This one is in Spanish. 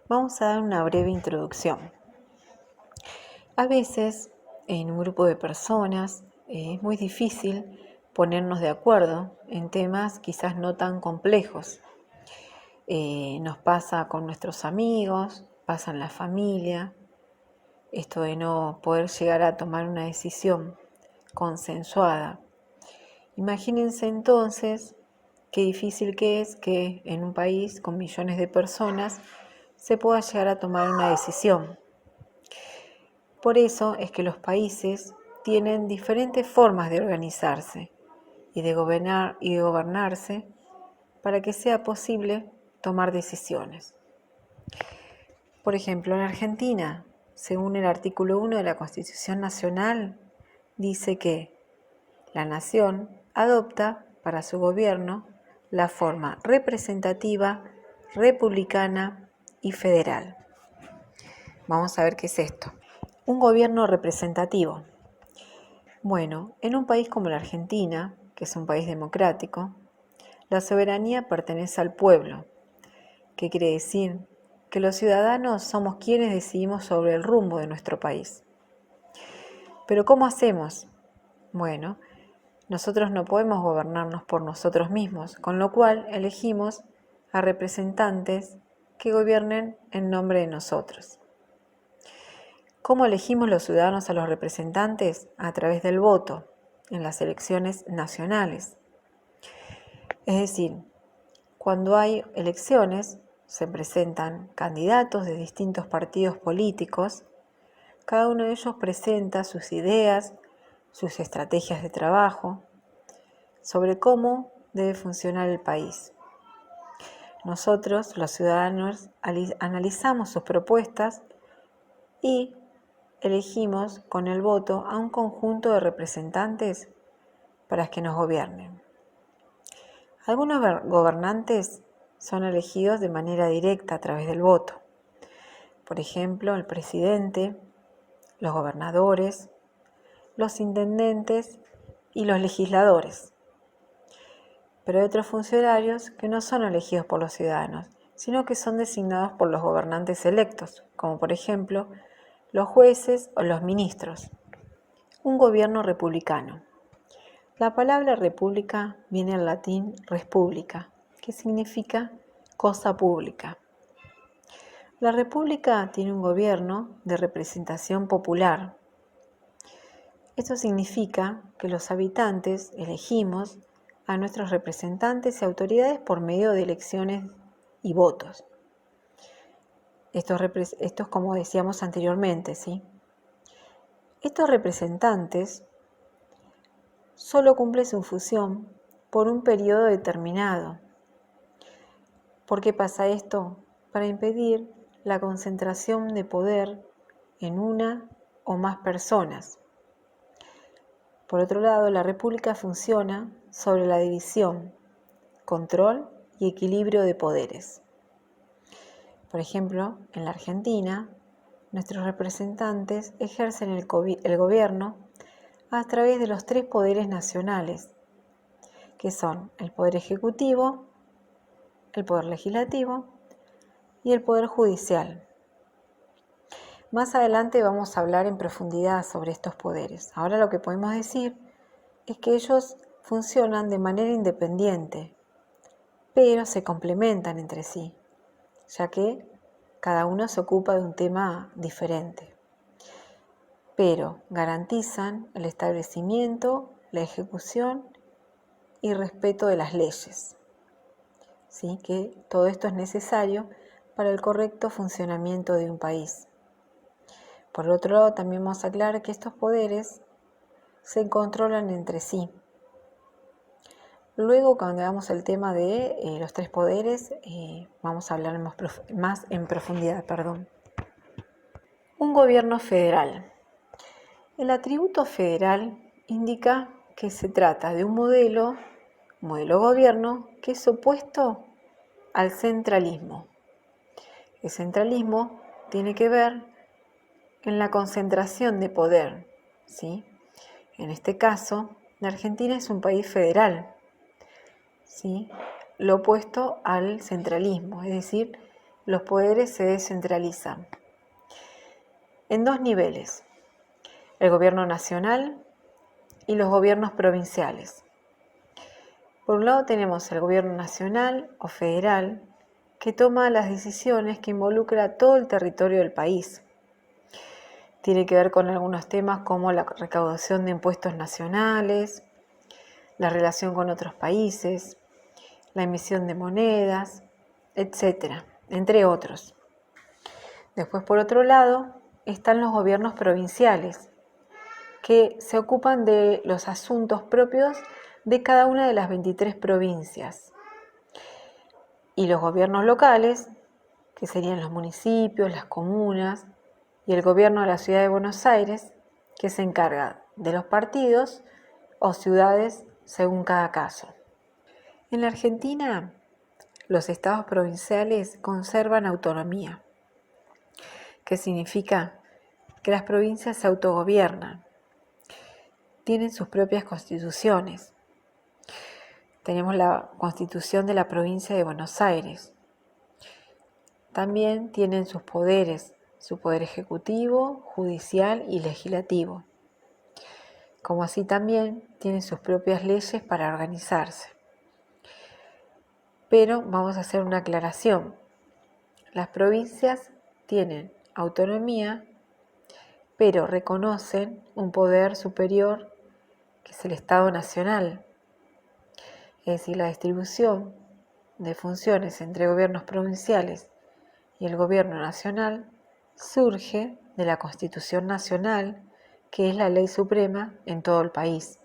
Vamos a dar una breve introducción. A veces, en un grupo de personas, es muy difícil ponernos de acuerdo en temas quizás no tan complejos. Nos pasa con nuestros amigos, pasa en la familia, esto de no poder llegar a tomar una decisión consensuada. Imagínense entonces qué difícil que es que en un país con millones de personas se pueda llegar a tomar una decisión. Por eso es que los países tienen diferentes formas de organizarse y de gobernarse para que sea posible tomar decisiones. Por ejemplo, en Argentina, según el artículo 1 de la Constitución Nacional, dice que la nación adopta para su gobierno la forma representativa, republicana y federal. Vamos a ver qué es esto. Un gobierno representativo. Bueno, en un país como la Argentina, que es un país democrático, la soberanía pertenece al pueblo. ¿Qué quiere decir? Que los ciudadanos somos quienes decidimos sobre el rumbo de nuestro país. ¿Pero cómo hacemos? Bueno, nosotros no podemos gobernarnos por nosotros mismos, con lo cual elegimos a representantes que gobiernen en nombre de nosotros. ¿Cómo elegimos los ciudadanos a los representantes? A través del voto en las elecciones nacionales. Es decir, cuando hay elecciones, se presentan candidatos de distintos partidos políticos. Cada uno de ellos presenta sus ideas, sus estrategias de trabajo sobre cómo debe funcionar el país. Nosotros, los ciudadanos, analizamos sus propuestas y elegimos con el voto a un conjunto de representantes para que nos gobiernen. Algunos gobernantes son elegidos de manera directa a través del voto. Por ejemplo, el presidente, los gobernadores, los intendentes y los legisladores. Pero hay otros funcionarios que no son elegidos por los ciudadanos, sino que son designados por los gobernantes electos, como por ejemplo los jueces o los ministros. Un gobierno republicano. La palabra república viene del latín res publica, que significa cosa pública. La república tiene un gobierno de representación popular. Esto significa que los habitantes elegimos a nuestros representantes y autoridades por medio de elecciones y votos. Esto es como decíamos anteriormente, ¿sí? Estos representantes solo cumplen su función por un periodo determinado. ¿Por qué pasa esto? Para impedir la concentración de poder en una o más personas. Por otro lado, la República funciona sobre la división, control y equilibrio de poderes. Por ejemplo, en la Argentina, nuestros representantes ejercen el gobierno a través de los 3 poderes nacionales, que son el Poder Ejecutivo, el Poder Legislativo y el Poder Judicial. Más adelante vamos a hablar en profundidad sobre estos poderes. Ahora lo que podemos decir es que ellos funcionan de manera independiente, pero se complementan entre sí, ya que cada uno se ocupa de un tema diferente, pero garantizan el establecimiento, la ejecución y respeto de las leyes. ¿Sí? Que todo esto es necesario para el correcto funcionamiento de un país. Por otro lado, también vamos a aclarar que estos poderes se controlan entre sí. Luego, cuando veamos el tema de los 3 poderes, vamos a hablar más en profundidad. Un gobierno federal. El atributo federal indica que se trata de un modelo gobierno que es opuesto al centralismo. El centralismo tiene que ver en la concentración de poder, ¿sí? En este caso, la Argentina es un país federal, ¿sí? Lo opuesto al centralismo, es decir, los poderes se descentralizan en dos niveles: el gobierno nacional y los gobiernos provinciales. Por un lado tenemos el gobierno nacional o federal, que toma las decisiones que involucran a todo el territorio del país. Tiene que ver con algunos temas como la recaudación de impuestos nacionales, la relación con otros países, la emisión de monedas, etc., entre otros. Después, por otro lado, están los gobiernos provinciales, que se ocupan de los asuntos propios de cada una de las 23 provincias. Y los gobiernos locales, que serían los municipios, las comunas, y el gobierno de la ciudad de Buenos Aires, que se encarga de los partidos o ciudades según cada caso. En la Argentina, los estados provinciales conservan autonomía, que significa que las provincias se autogobiernan, tienen sus propias constituciones. Tenemos la Constitución de la provincia de Buenos Aires. También tienen sus poderes, su poder ejecutivo, judicial y legislativo. Como así también tienen sus propias leyes para organizarse. Pero vamos a hacer una aclaración. Las provincias tienen autonomía, pero reconocen un poder superior que es el Estado Nacional. Es decir, la distribución de funciones entre gobiernos provinciales y el gobierno nacional surge de la Constitución Nacional, que es la ley suprema en todo el país.